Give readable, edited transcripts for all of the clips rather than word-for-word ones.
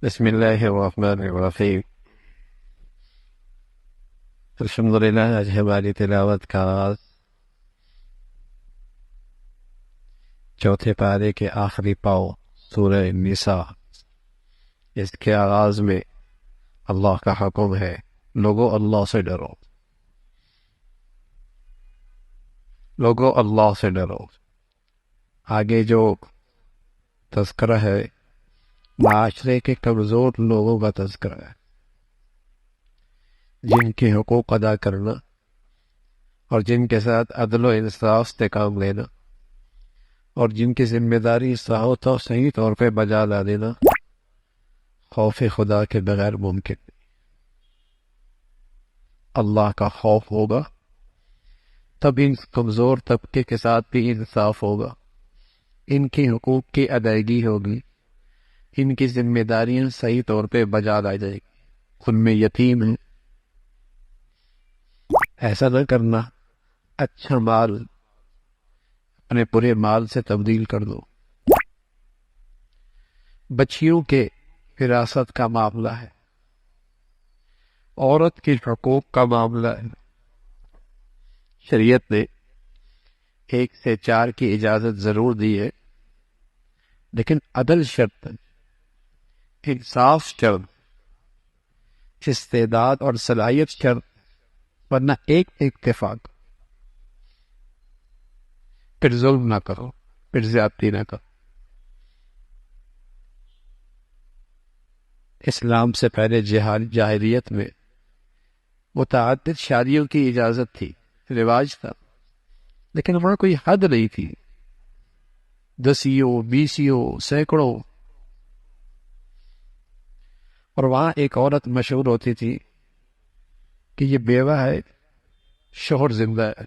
بسم اللہ الرحمن الرحیم۔ الحمدللہ، آج ہماری تلاوت کا آغاز چوتھے پارے کے آخری پاؤ سورہ النساء۔ اس کے آغاز میں اللہ کا حکم ہے، لوگو اللہ سے ڈرو، لوگو اللہ سے ڈرو۔ آگے جو تذکرہ ہے معاشرے کے کمزور لوگوں کا تذکرہ ہے، جن کے حقوق ادا کرنا اور جن کے ساتھ عدل و انصاف سے کام لینا اور جن کی ذمہ داری صحیح طور پہ بجا لا دینا خوف خدا کے بغیر ممکن نہیں۔ اللہ کا خوف ہوگا تب ان کمزور طبقے کے ساتھ بھی انصاف ہوگا، ان کے حقوق کی ادائیگی ہوگی، ان کی ذمہ داریاں صحیح طور پہ بجا لائی جائے گی۔ ان میں یتیم ہیں، ایسا نہ کرنا اچھا مال اپنے پورے مال سے تبدیل کر دو۔ بچیوں کے وراثت کا معاملہ ہے، عورت کے حقوق کا معاملہ ہے۔ شریعت نے 1 سے 4 کی اجازت ضرور دی ہے، لیکن عدل شرط، انصاف شرط، استعداد اور صلاحیت شرط، ورنہ ایک اتفاق، پھر ظلم نہ کرو، پھر زیادتی نہ کرو۔ اسلام سے پہلے جاہلیت میں متعدد شادیوں کی اجازت تھی، رواج تھا، لیکن وہاں کوئی حد نہیں تھی، 10 20 سینکڑوں۔ اور وہاں ایک عورت مشہور ہوتی تھی کہ یہ بیوہ ہے، شوہر زندہ ہے،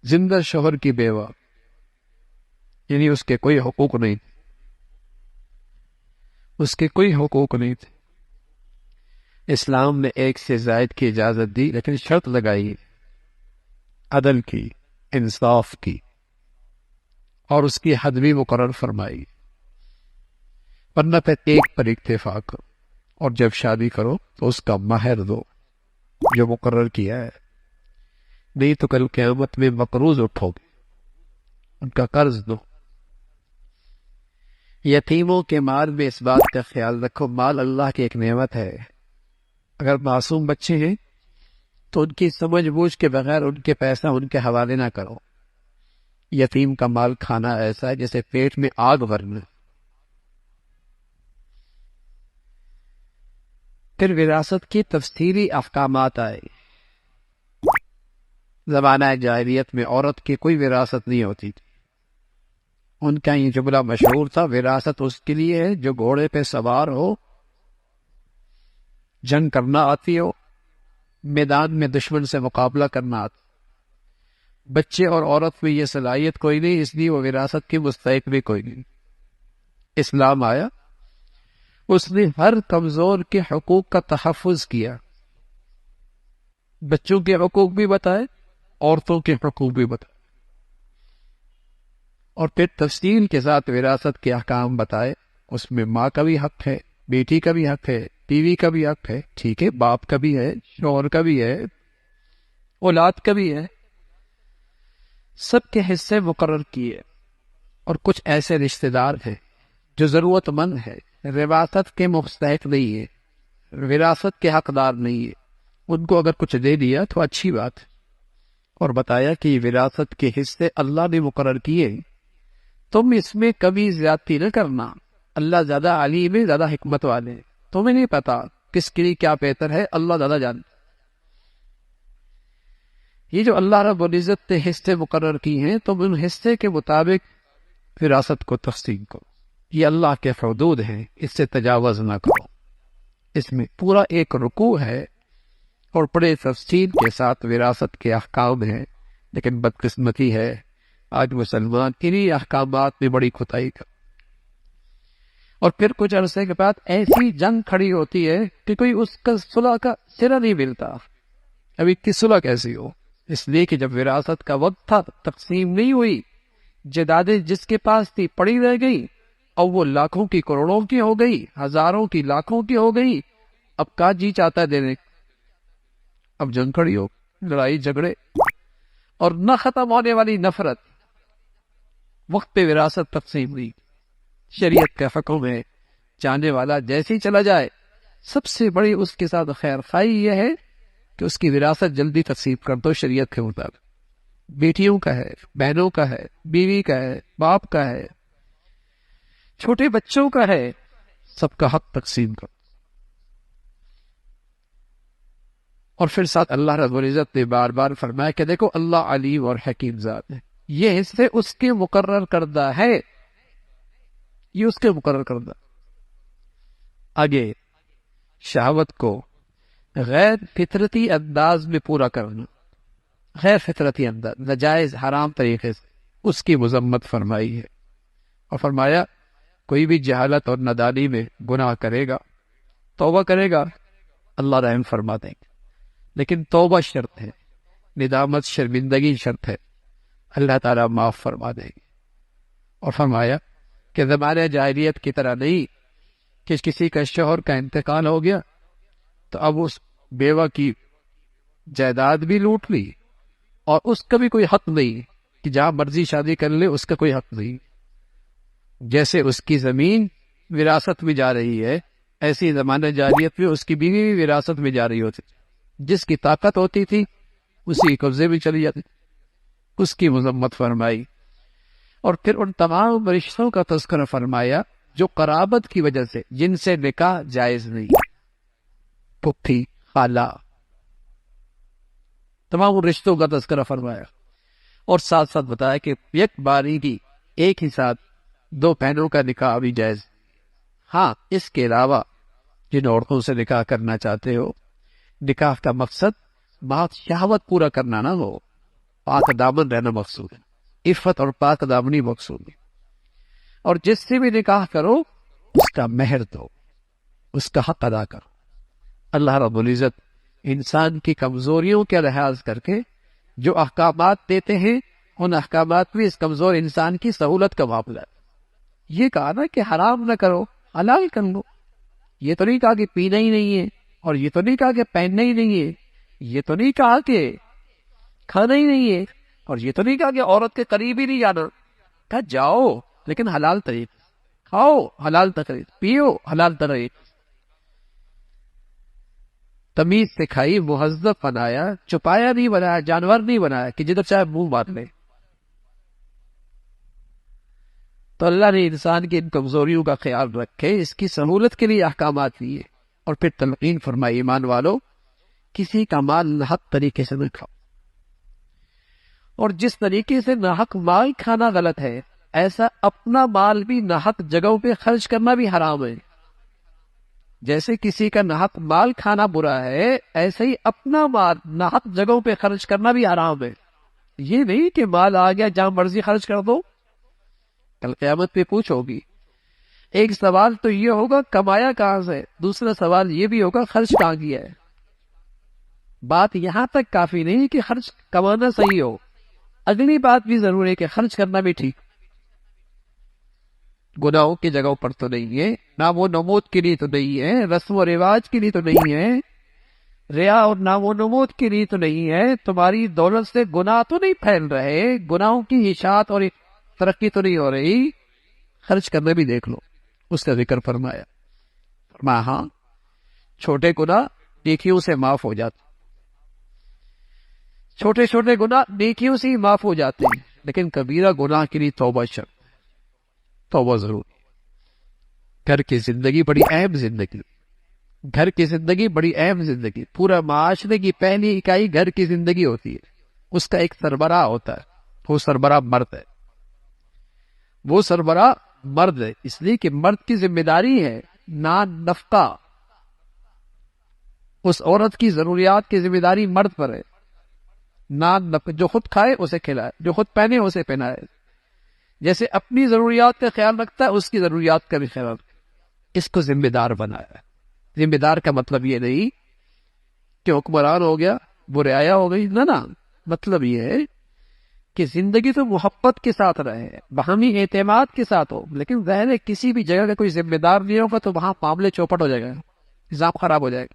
زندہ شوہر کی بیوہ، یعنی اس کے کوئی حقوق نہیں تھے، اس کے کوئی حقوق نہیں تھے۔ اسلام نے 1 سے زائد کی اجازت دی، لیکن شرط لگائی عدل کی، انصاف کی، اور اس کی حد بھی مقرر فرمائی، ورنہ پھر ایک پر اکتفاق کرو، اور جب شادی کرو تو اس کا مہر دو جو مقرر کیا ہے، نہیں تو کل قیامت میں مقروض اٹھو گے، ان کا قرض دو۔ یتیموں کے مال میں اس بات کا خیال رکھو، مال اللہ کی ایک نعمت ہے۔ اگر معصوم بچے ہیں تو ان کی سمجھ بوجھ کے بغیر ان کے پیسہ ان کے حوالے نہ کرو۔ یتیم کا مال کھانا ایسا ہے جیسے پیٹ میں آگ بھرنا۔ پھر وراثت کی تفصیلی احکامات آئے۔ زمانہ جاہلیت میں عورت کی کوئی وراثت نہیں ہوتی تھی، ان کا یہ جملہ مشہور تھا، وراثت اس کے لیے ہے جو گھوڑے پہ سوار ہو، جنگ کرنا آتی ہو، میدان میں دشمن سے مقابلہ کرنا آتا۔ بچے اور عورت میں یہ صلاحیت کوئی نہیں، اس لیے وہ وراثت کی مستحق بھی کوئی نہیں۔ اسلام آیا، اس نے ہر کمزور کے حقوق کا تحفظ کیا، بچوں کے حقوق بھی بتائے، عورتوں کے حقوق بھی بتائے، اور پھر تفصیل کے ساتھ وراثت کے احکام بتائے۔ اس میں ماں کا بھی حق ہے، بیٹی کا بھی حق ہے، بیوی کا بھی حق ہے، ٹھیک ہے، باپ کا بھی ہے، شوہر کا بھی ہے، اولاد کا بھی ہے، سب کے حصے مقرر کیے۔ اور کچھ ایسے رشتہ دار ہیں جو ضرورت مند ہے، وراثت کے مستحق نہیں ہے، وراثت کے حقدار نہیں ہے، ان کو اگر کچھ دے دیا تو اچھی بات ہے۔ اور بتایا کہ یہ وراثت کے حصے اللہ نے مقرر کیے، تم اس میں کبھی زیادتی نہ کرنا، اللہ زیادہ علیم ہے، زیادہ حکمت والے ہیں، تمہیں نہیں پتا کس کے لیے کیا بہتر ہے، اللہ زیادہ جانتا۔ یہ جو اللہ رب العزت نے حصے مقرر کی ہیں، تم ان حصے کے مطابق وراثت کو تقسیم کرو، یہ اللہ کے حدود ہیں، اس سے تجاوز نہ کرو۔ اس میں پورا ایک رکوع ہے اور بڑے تفصیل کے ساتھ وراثت کے احکام ہیں، لیکن بدقسمتی ہے آج مسلمان انہی احکامات میں بڑی کوتاہی کر، اور پھر کچھ عرصے کے بعد ایسی جنگ کھڑی ہوتی ہے کہ کوئی اس کا صلح کا سرا نہیں ملتا۔ ابھی کی صلح کیسی ہو؟ اس لیے کہ جب وراثت کا وقت تھا تقسیم نہیں ہوئی، جائیدادیں جس کے پاس تھی پڑی رہ گئی، اور وہ لاکھوں کی کروڑوں کی ہو گئی، ہزاروں کی لاکھوں کی ہو گئی، اب کا جی چاہتا ہے دینے، اب جنگ کھڑی ہو، لڑائی جھگڑے اور نہ ختم ہونے والی نفرت۔ وقت پہ وراثت تقسیم ہوئی، شریعت کا حکم ہے جانے والا جیسے ہی چلا جائے سب سے بڑی اس کے ساتھ خیر خواہی یہ ہے کہ اس کی وراثت جلدی تقسیم کر دو شریعت کے مطابق۔ بیٹیوں کا ہے، بہنوں کا ہے، بیوی کا ہے، باپ کا ہے، چھوٹے بچوں کا ہے، سب کا حق تقسیم کر۔ اور پھر ساتھ اللہ رب العزت نے بار بار فرمایا کہ دیکھو اللہ علیم اور حکیم ذات ہے، یہ حصے اس کے مقرر کردہ ہے، یہ اس کے مقرر کردہ۔ آگے شہوت کو غیر فطرتی انداز میں پورا کرنا، غیر فطرتی انداز، ناجائز حرام طریقے سے، اس کی مذمت فرمائی ہے، اور فرمایا کوئی بھی جہالت اور نادانی میں گناہ کرے گا، توبہ کرے گا، اللہ رحم فرما دیں گے، لیکن توبہ شرط ہے، ندامت شرمندگی شرط ہے، اللہ تعالیٰ معاف فرما دیں گے۔ اور فرمایا کہ زمانہ جاہلیت کی طرح نہیں کہ کسی کا شوہر کا انتقال ہو گیا تو اب اس بیوہ کی جائیداد بھی لوٹ لی اور اس کا بھی کوئی حق نہیں کہ جہاں مرضی شادی کر لے، اس کا کوئی حق نہیں۔ جیسے اس کی زمین وراثت میں جا رہی ہے، ایسی زمانہ جاہلیت میں اس کی بیوی بھی وراثت میں جا رہی ہوتی، جس کی طاقت ہوتی تھی اسی قبضے میں چلی جاتی، اس کی مذمت فرمائی۔ اور پھر ان تمام رشتوں کا تذکرہ فرمایا جو قرابت کی وجہ سے، جن سے نکاح جائز نہیں، پھپھی، خالہ، تمام رشتوں کا تذکرہ فرمایا، اور ساتھ ساتھ بتایا کہ یک باری کی ایک ہی ساتھ دو بہنوں کا نکاح بھی جائز۔ ہاں، اس کے علاوہ جن عورتوں سے نکاح کرنا چاہتے ہو، نکاح کا مقصد بہت شہوت پورا کرنا نہ ہو، پاک دامن رہنا مقصود ہے، عفت اور پاک دامنی مقصود ہے۔ اور جس سے بھی نکاح کرو اس کا مہر دو، اس کا حق ادا کرو۔ اللہ رب العزت انسان کی کمزوریوں کے لحاظ کر کے جو احکامات دیتے ہیں، ان احکامات میں اس کمزور انسان کی سہولت کا معاملہ ہے۔ یہ کہا نا کہ حرام نہ کرو، حلال کر لو، یہ تو نہیں کہا کہ پینا ہی نہیں ہے، اور یہ تو نہیں کہا کہ پہننا ہی نہیں ہے، یہ تو نہیں کہا کہ کھانا ہی نہیں ہے، اور یہ تو نہیں کہا کہ عورت کے قریب ہی نہیں جانا، کہا جاؤ لیکن حلال طریقے، کھاؤ حلال طریقے، پیو حلال طریقے، تمیز سکھائی، مہذب بنایا، چھپایا نہیں بنایا، جانور نہیں بنایا کہ جدھر چاہے منہ مار لے۔ تو اللہ نے انسان کی ان کمزوریوں کا خیال رکھے، اس کی سہولت کے لیے احکامات دیے، اور پھر تلقین فرمائی ایمان والو کسی کا مال ناحق طریقے سے نہ کھاؤ۔ اور جس طریقے سے ناحق مال کھانا غلط ہے، ایسا اپنا مال بھی ناحق جگہوں پہ خرچ کرنا بھی حرام ہے۔ جیسے کسی کا ناحق مال کھانا برا ہے، ایسے ہی اپنا مال ناحق جگہوں پہ خرچ کرنا بھی حرام ہے۔ یہ نہیں کہ مال آ گیا جہاں مرضی خرچ کر دو، کل قیامت پہ پوچھو گی۔ ایک سوال تو یہ ہوگا کمایا کہاں سے، دوسرا سوال یہ بھی ہوگا خرچ کہاں کیا ہے۔ بات یہاں تک کافی نہیں کہ خرچ کمانا صحیح ہو، اگلی بات بھی ضروری ہے کہ خرچ کرنا بھی ٹھیک، گناہوں کی جگہوں پر تو نہیں ہے، نام و نمود کے لیے تو نہیں ہے، رسم و رواج کے لیے تو نہیں ہے، ریا اور نام و نمود کے لیے تو نہیں ہے، تمہاری دولت سے گناہ تو نہیں پھیل رہے، گناہوں کی اشاعت اور ترقی تو نہیں ہو رہی، خرچ کرنا بھی دیکھ لو۔ اس کا ذکر فرمایا، فرمایا ہاں چھوٹے گناہ نیکیوں سے معاف ہو جاتے، چھوٹے چھوٹے گناہ نیکیوں سے ہی معاف ہو جاتے ہیں، لیکن کبیرہ گناہ کے لیے توبہ شرط، توبہ ضروری۔ گھر کی زندگی بڑی اہم زندگی، گھر کی زندگی بڑی اہم زندگی، پورا معاشرے کی پہلی اکائی گھر کی زندگی ہوتی ہے، اس کا ایک سربراہ ہوتا ہے، وہ سربراہ مرد ہے، وہ سربراہ مرد ہے، اس لیے کہ مرد کی ذمہ داری ہے نان نفقہ، اس عورت کی ضروریات کی ذمہ داری مرد پر ہے، نان نفقہ، جو خود کھائے اسے کھلائے، جو خود پہنے اسے پہنائے، جیسے اپنی ضروریات کا خیال رکھتا ہے اس کی ضروریات کا بھی خیال رکھتا ہے، اس کو ذمہ دار بنایا ہے۔ ذمہ دار کا مطلب یہ نہیں کہ حکمران ہو گیا وہ رعایا ہو گئی، نہ مطلب یہ ہے کہ زندگی تو محبت کے ساتھ رہے، باہمی اعتماد کے ساتھ ہو، لیکن ظاہر ہے کسی بھی جگہ کا کوئی ذمہ دار نہیں ہوگا تو وہاں معاملے چوپٹ ہو جائے گا، نظام خراب ہو جائے گا۔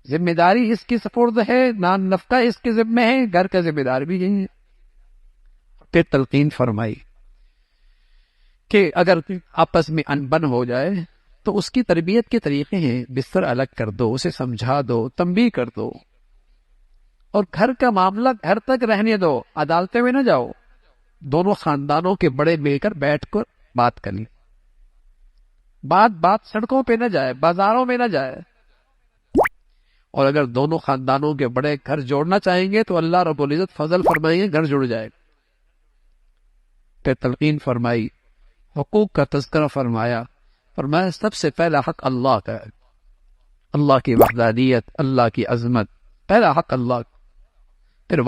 ذمہ داری اس کی سپرد ہے، نان نفقہ اس کے ذمہ ہے، گھر کا ذمہ دار بھی یہی ہے۔ پھر تلقین فرمائی کہ اگر آپس میں انبن ہو جائے تو اس کی تربیت کے طریقے ہیں، بستر الگ کر دو، اسے سمجھا دو، تنبیہ کر دو، اور گھر کا معاملہ گھر تک رہنے دو، عدالتیں میں نہ جاؤ، دونوں خاندانوں کے بڑے مل کر بیٹھ کر بات کریں، بات سڑکوں پہ نہ جائے، بازاروں میں نہ جائے۔ اور اگر دونوں خاندانوں کے بڑے گھر جوڑنا چاہیں گے تو اللہ رب العزت فضل فرمائیں گے، گھر جڑ جائے گا۔ پھر تلقین فرمائی، حقوق کا تذکرہ فرمایا سب سے پہلا حق اللہ کا ہے، اللہ کی وحدانیت، اللہ کی عظمت، پہلا حق اللہ کا، پھر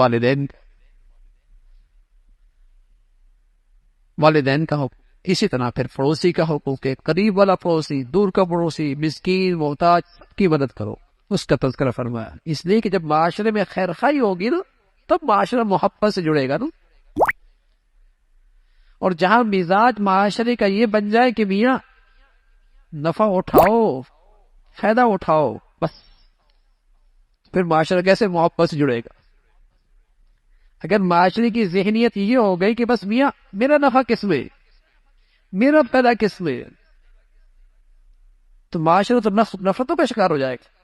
والدین کا حقوق، اسی طرح پھر پڑوسی کا حقوق ہے، قریب والا پڑوسی، دور کا پڑوسی، مسکین، محتاج، سب کی مدد کرو، اس کا تذکرہ فرمایا۔ اس لیے کہ جب معاشرے میں خیر خواہی ہوگی نا تب معاشرہ محبت سے جڑے گا نا، اور جہاں مزاج معاشرے کا یہ بن جائے کہ میاں نفع اٹھاؤ، فائدہ اٹھاؤ، بس پھر معاشرہ کیسے محبت سے جڑے گا؟ اگر معاشرے کی ذہنیت یہ ہو گئی کہ بس میاں میرا نفع کس میں، میرا فائدہ کس میں، تو معاشرہ تو نفرتوں کا شکار ہو جائے گا۔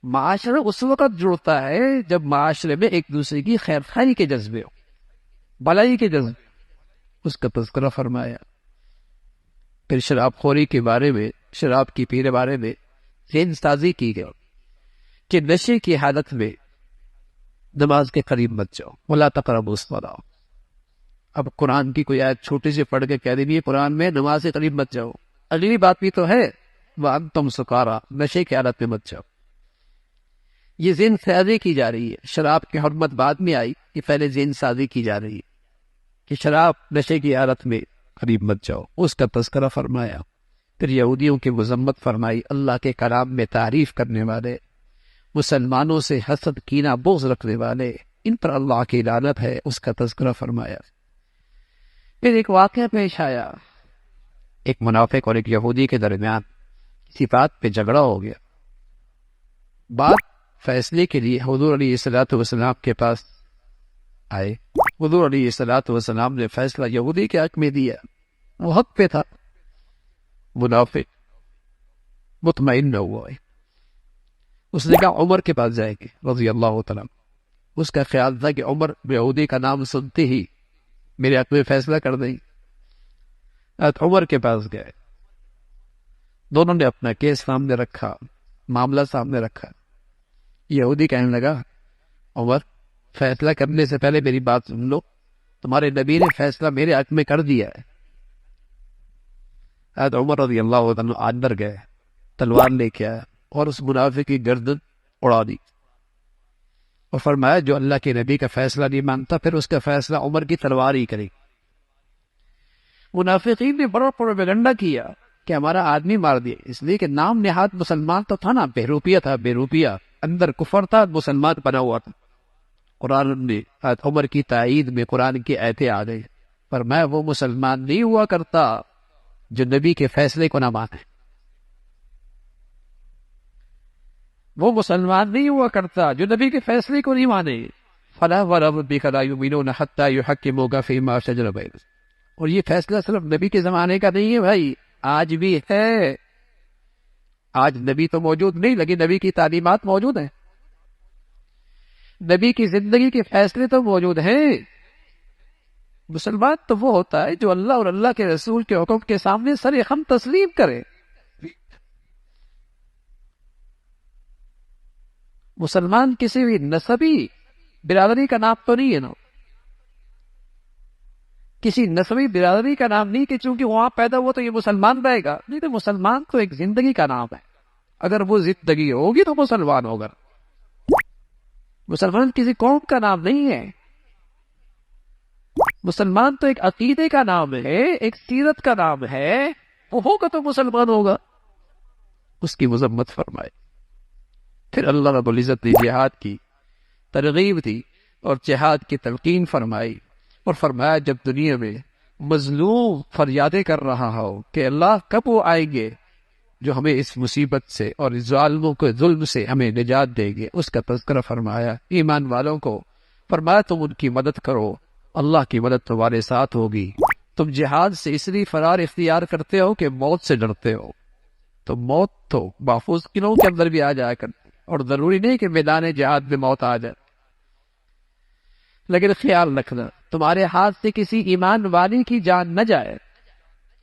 معاشرہ اس وقت جڑتا ہے جب معاشرے میں ایک دوسرے کی خیر خواہی کے جذبے ہو، بھلائی کے جذبے، اس کا تذکرہ فرمایا۔ پھر شراب خوری کے بارے میں، شراب کی پی کے بارے میں ذہن سازی کی گئی کہ نشے کی حالت میں نماز کے قریب مت جاؤ، وَلَا تَقْرَبُوا الصَّلَاةَ۔ اب قرآن کی کوئی آیت چھوٹی سی پڑھ کے کہہ دینی ہے قرآن میں نماز کے قریب مت جاؤ، اگلی بات بھی تو ہے وَأَنْتُمْ سُكَارَىٰ، نشے کی حالت میں مت جاؤ۔ یہ ذہن سازی کی جا رہی ہے، شراب کی حرمت بعد میں آئی، یہ پہلے ذہن سازی کی جا رہی ہے کہ شراب نشے کی حالت میں قریب مت جاؤ، اس کا تذکرہ فرمایا۔ پھر یہودیوں کی مذمت فرمائی، اللہ کے کلام میں تعریف کرنے والے، مسلمانوں سے حسد، کینہ، بغض رکھنے والے، ان پر اللہ کی لعنت ہے، اس کا تذکرہ فرمایا۔ پھر ایک واقعہ پیش آیا، ایک منافق اور ایک یہودی کے درمیان کسی بات پہ جھگڑا ہو گیا، بات فیصلے کے لیے حضور علیہ الصلوۃ والسلام کے پاس آئے۔ حضور علیہ الصلوۃ والسلام نے فیصلہ یہودی کے حق میں دیا، وہ حق پہ تھا، منافق مطمئن نہ ہوا ہے، اس نے کہا عمر کے پاس جائیں گے رضی اللہ تعالیٰ۔ اس کا خیال تھا کہ عمر یہودی کا نام سنتے ہی میرے حق میں فیصلہ کر دیں گے۔ عمر کے پاس گئے، دونوں نے اپنا کیس سامنے رکھا، معاملہ سامنے رکھا۔ یہودی کہنے لگا عمر فیصلہ کرنے سے پہلے میری بات سن لو، تمہارے نبی نے فیصلہ میرے حق میں کر دیا ہے۔ حضرت عمر رضی اللہ عنہ اندر گئے، تلوار لے کے آیا اور اس منافق کی گردن اڑا دی اور فرمایا جو اللہ کے نبی کا فیصلہ نہیں مانتا پھر اس کا فیصلہ عمر کی تلوار ہی کرے۔ منافقین نے بڑا پروپیگنڈا کیا کہ ہمارا آدمی مار دیا، اس لیے کہ نام نہاد مسلمان تو تھا نا، بہروپیہ تھا، بہروپیہ، اندر کفر تھا، مسلمان بنا ہوا تھا۔ قرآن نے عمر کی تائید میں قرآن کی آیتیں آ گئی، پر میں وہ مسلمان نہیں ہوا کرتا جو نبی کے فیصلے کو نہ مانے، وہ مسلمان نہیں ہوا کرتا جو نبی کے فیصلے کو نہیں مانے۔ فَلَا وَرَبِّكَ لَا يُؤْمِنُونَ حَتَّى يُحَكِّمُوكَ فِيمَا شَجَرَ بَيْنَهُمْ۔ اور یہ فیصلہ صرف نبی کے زمانے کا نہیں ہے بھائی، آج بھی ہے۔ آج نبی تو موجود نہیں لیکن نبی کی تعلیمات موجود ہیں، نبی کی زندگی کے فیصلے تو موجود ہیں۔ مسلمان تو وہ ہوتا ہے جو اللہ اور اللہ کے رسول کے حکم کے سامنے سر خم تسلیم کرے۔ مسلمان کسی بھی نسبی برادری کا نام تو نہیں ہے نا، کسی نسبی برادری کا نام نہیں کہ چونکہ وہاں پیدا ہوا تو یہ مسلمان رہے گا، نہیں تو مسلمان تو ایک زندگی کا نام ہے، اگر وہ زندگی ہوگی تو مسلمان ہوگا۔ مسلمان کسی قوم کا نام نہیں ہے، مسلمان تو ایک عقیدے کا نام ہے، ایک سیرت کا نام ہے، وہ ہوگا تو مسلمان ہوگا۔ اس کی مذمت فرمائے۔ پھر اللہ رب العزت نے جہاد کی ترغیب دی، اور جہاد کی تلقین فرمائی، اور فرمایا جب دنیا میں مظلوم فریادیں کر رہا ہو کہ اللہ کب وہ آئیں گے جو ہمیں اس مصیبت سے اور اس ظالموں کے ظلم سے ہمیں نجات دیں گے، اس کا تذکرہ فرمایا۔ ایمان والوں کو فرمایا تم ان کی مدد کرو، اللہ کی مدد تمہارے ساتھ ہوگی۔ تم جہاد سے اس لیے فرار اختیار کرتے ہو کہ موت سے ڈرتے ہو، تو موت تو محفوظ قلعوں کے اندر بھی آ جایا کرتی، اور ضروری نہیں کہ میدان جہاد میں موت آ جائے، لیکن خیال رکھنا تمہارے ہاتھ سے کسی ایمان والی کی جان نہ جائے۔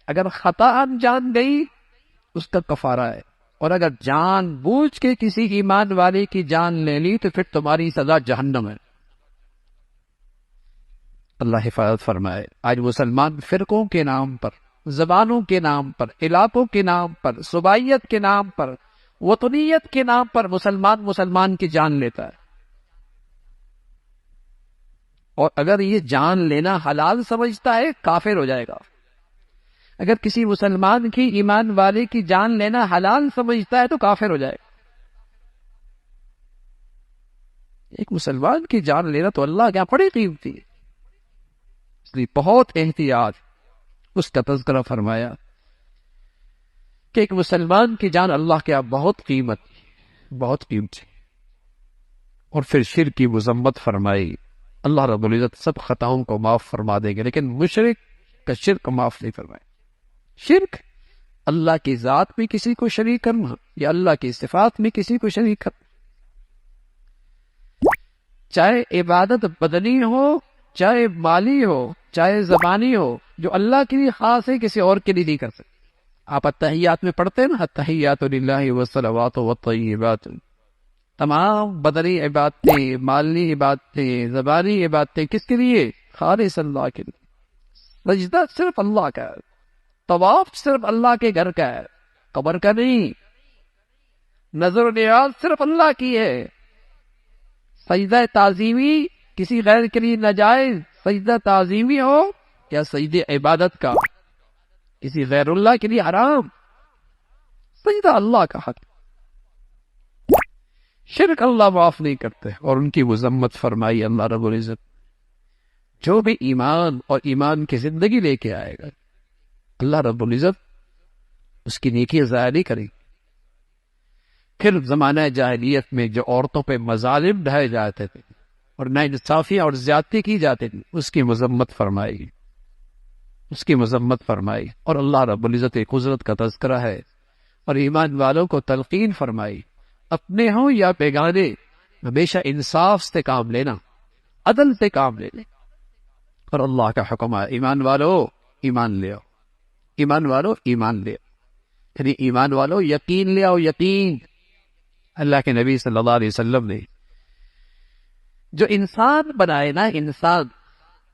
اگر خطا جان گئی اس کا کفارہ ہے، اور اگر جان بوجھ کے کسی ایمان والے کی جان لے لی تو پھر تمہاری سزا جہنم ہے۔ اللہ حفاظت فرمائے۔ آج مسلمان فرقوں کے نام پر، زبانوں کے نام پر، علاقوں کے نام پر، صوبائیت کے نام پر، وطنیت کے نام پر مسلمان کی جان لیتا ہے، اور اگر یہ جان لینا حلال سمجھتا ہے کافر ہو جائے گا۔ اگر کسی مسلمان کی، ایمان والے کی جان لینا حلال سمجھتا ہے تو کافر ہو جائے گا۔ ایک مسلمان کی جان لینا تو اللہ کے یہاں بڑی قیمتی ہے، اس لیے بہت احتیاط اس کا تذکرہ فرمایا کہ ایک مسلمان کی جان اللہ کے یہاں بہت قیمتی، اور پھر شرک کی مذمت فرمائی۔ اللہ رب العزت سب خطاؤں کو معاف فرما دیں گے، لیکن مشرک کا شرک معاف نہیں فرمائے۔ شرک اللہ کی ذات میں کسی کو شریک کرنا، یا اللہ کی صفات میں کسی کو شریک کرنا، چاہے عبادت بدنی ہو، چاہے مالی ہو، چاہے زبانی ہو، جو اللہ کے لیے خاص ہے کسی اور کے لیے نہیں کر سکتے۔ آپ التحیات میں پڑھتے ہیں نا، التحیات للہ والصلوات والطیبات، تمام بدنی عبادتیں، مالی عبادتیں، زبانی عبادتیں کس کے لیے؟ خالص اللہ کے لیے۔ سجدہ صرف اللہ کا ہے، طواف صرف اللہ کے گھر کا ہے، قبر کا نہیں۔ نظر و نیاز صرف اللہ کی ہے۔ سجدہ تعظیمی کسی غیر کے لیے ناجائز، سجدہ تعظیمی ہو یا سجدہ عبادت کا، کسی غیر اللہ کے لیے حرام۔ سجدہ اللہ کا حق، شرک اللہ معاف نہیں کرتے، اور ان کی مذمت فرمائی اللہ رب العزت۔ جو بھی ایمان اور ایمان کی زندگی لے کے آئے گا، اللہ رب العزت اس کی نیکی ضائع نہیں کرے گی۔ پھر زمانہ جاہلیت میں جو عورتوں پہ مظالم ڈھائے جاتے تھے اور ناانصافیاں اور زیادتی کی جاتی تھی، اس کی مذمت فرمائی، اور اللہ رب العزت کی قدرت کا تذکرہ ہے، اور ایمان والوں کو تلقین فرمائی، اپنے ہوں یا بیگانے ہمیشہ انصاف سے کام لینا، عدل سے کام لینا، اور اللہ کا حکم ہے ایمان والو ایمان لے آؤ، ایمان والو ایمان لے آؤ، یعنی ایمان والو یقین لے آؤ، یقین۔ اللہ کے نبی صلی اللہ علیہ وسلم نے جو انسان بنائے نا، انسان،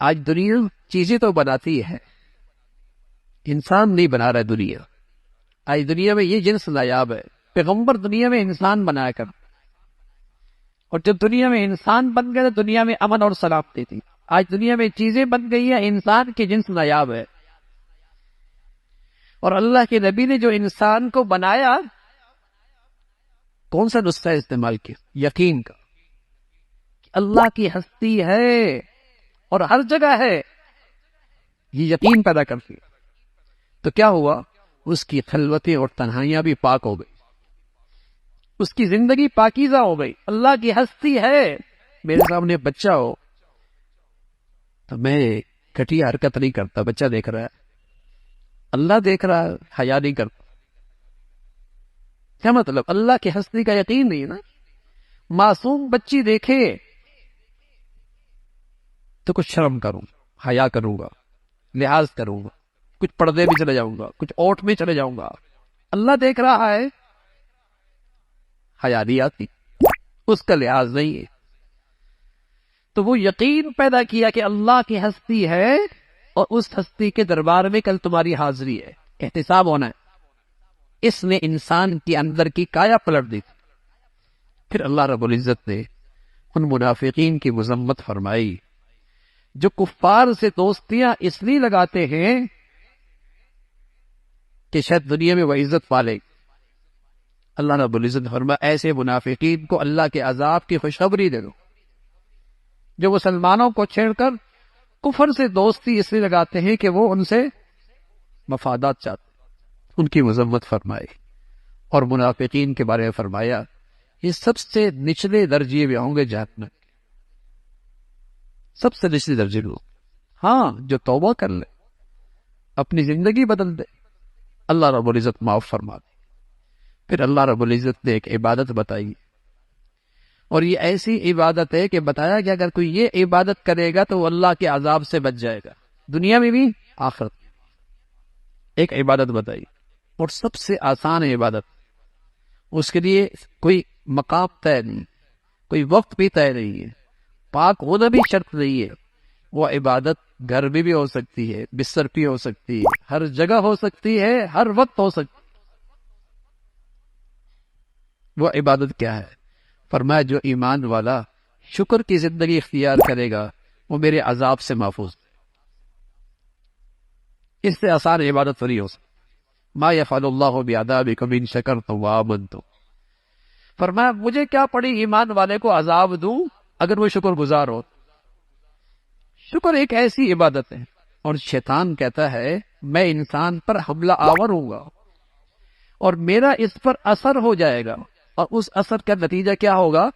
آج دنیا چیزیں تو بناتی ہے، انسان نہیں بنا رہا ہے دنیا۔ آج دنیا میں یہ جنس نایاب ہے، پیغمبر دنیا میں انسان بنایا کر، اور جب دنیا میں انسان بن گئے تو دنیا میں امن اور سلامتی تھی۔ آج دنیا میں چیزیں بن گئی ہیں، انسان کی جنس نایاب ہے، اور اللہ کے نبی نے جو انسان کو بنایا، کون سا نسخہ استعمال کیا؟ یقین کا، کہ اللہ کی ہستی ہے اور ہر جگہ ہے، یہ یقین پیدا کرتی ہے۔ تو کیا ہوا؟ اس کی خلوتیں اور تنہائیاں بھی پاک ہو گئی، اس کی زندگی پاکیزہ ہو گئی۔ اللہ کی ہستی ہے۔ میرے سامنے بچہ ہو تو میں گھٹیا حرکت نہیں کرتا، بچہ دیکھ رہا ہے، اللہ دیکھ رہا ہے، حیا نہیں کرتا۔ کیا مطلب؟ اللہ کی ہستی کا یقین نہیں ہے نا۔ معصوم بچی دیکھے تو کچھ شرم کروں، حیا کروں گا، لحاظ کروں گا، کچھ پردے میں چلے جاؤں گا، کچھ اوٹ میں چلے جاؤں گا۔ اللہ دیکھ رہا ہے، حیا نہیں آتی، اس کا لحاظ نہیں ہے۔ تو وہ یقین پیدا کیا کہ اللہ کی ہستی ہے، اور اس ہستی کے دربار میں کل تمہاری حاضری ہے، احتساب ہونا ہے۔ اس نے انسان کے اندر کی کایا پلٹ دی۔ پھر اللہ رب العزت نے ان منافقین کی مذمت فرمائی جو کفار سے دوستیاں اس لیے لگاتے ہیں کہ شاید دنیا میں وہ عزت پالے۔ اللہ رب العزت فرمایا ایسے منافقین کو اللہ کے عذاب کی خوشخبری دے دو جو مسلمانوں کو چھیڑ کر کفر سے دوستی اس لیے لگاتے ہیں کہ وہ ان سے مفادات چاہتے ہیں، ان کی مذمت فرمائی۔ اور منافقین کے بارے میں فرمایا یہ سب سے نچلے درجے میں ہوں گے جہنم، سب سے نچلے درجے میں۔ ہاں جو توبہ کر لے، اپنی زندگی بدل دے، اللہ رب العزت معاف فرما دے۔ پھر اللہ رب العزت نے ایک عبادت بتائی، اور یہ ایسی عبادت ہے کہ بتایا کہ اگر کوئی یہ عبادت کرے گا تو وہ اللہ کے عذاب سے بچ جائے گا، دنیا میں بھی آخرت میں۔ ایک عبادت بتائی، اور سب سے آسان عبادت، اس کے لیے کوئی مقام طے نہیں، کوئی وقت بھی طے نہیں ہے، پاک ہونا بھی شرط نہیں ہے۔ وہ عبادت گھر میں بھی ہو سکتی ہے، بستر بھی ہو سکتی ہے، ہر جگہ ہو سکتی ہے، ہر وقت ہو سکتی ہے۔ وہ عبادت کیا ہے؟ فرمایا جو ایمان والا شکر کی زندگی اختیار کرے گا وہ میرے عذاب سے محفوظ ہے۔ اس سے آسان عبادت نہیں ہو سکتی۔ ما یفعل اللہ بعذابکم ان شکرتم وآمنتم، فرمایا مجھے کیا پڑی ایمان والے کو عذاب دوں اگر وہ شکر گزار ہو۔ شکر ایک ایسی عبادت ہے، اور شیطان کہتا ہے میں انسان پر حملہ آور ہوں گا اور میرا اس پر اثر ہو جائے گا، اور اس اثر کا نتیجہ کیا ہوگا؟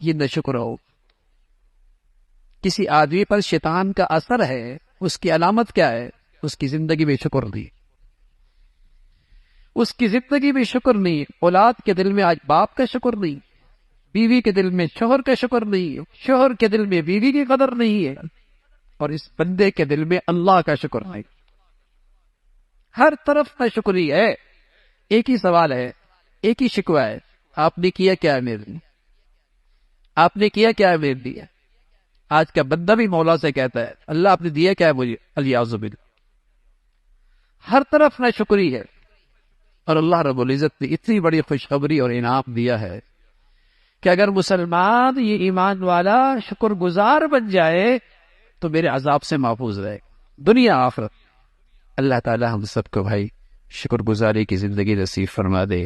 یہ ناشکر ہو۔ کسی آدمی پر شیطان کا اثر ہے، اس کی علامت کیا ہے؟ اس کی زندگی میں شکر نہیں، اس کی زندگی میں شکر نہیں، اولاد کے دل میں آج باپ کا شکر نہیں، بیوی کے دل میں شوہر کا شکر نہیں، شوہر کے دل میں بیوی کی قدر نہیں ہے، اور اس بندے کے دل میں اللہ کا شکر نہیں۔ ہر طرف ناشکری ہے۔ ایک ہی سوال ہے، ایک ہی شکوہ ہے، آپ نے کیا کیا ہے میرے لیے؟ آپ نے کیا کیا ہے میرے لیے؟ آج کا بندہ بھی مولا سے کہتا ہے اللہ آپ نے دیا کیا ہے مجھے؟ الیاذ باللہ۔ ہر طرف ناشکری ہے، اور اللہ رب العزت نے اتنی بڑی خوشخبری اور انعام دیا ہے کہ اگر مسلمان یہ ایمان والا شکر گزار بن جائے تو میرے عذاب سے محفوظ رہے گا دنیا آخرت۔ اللہ تعالی ہم سب کو بھائی شکر گزاری کی زندگی نصیب فرما دے۔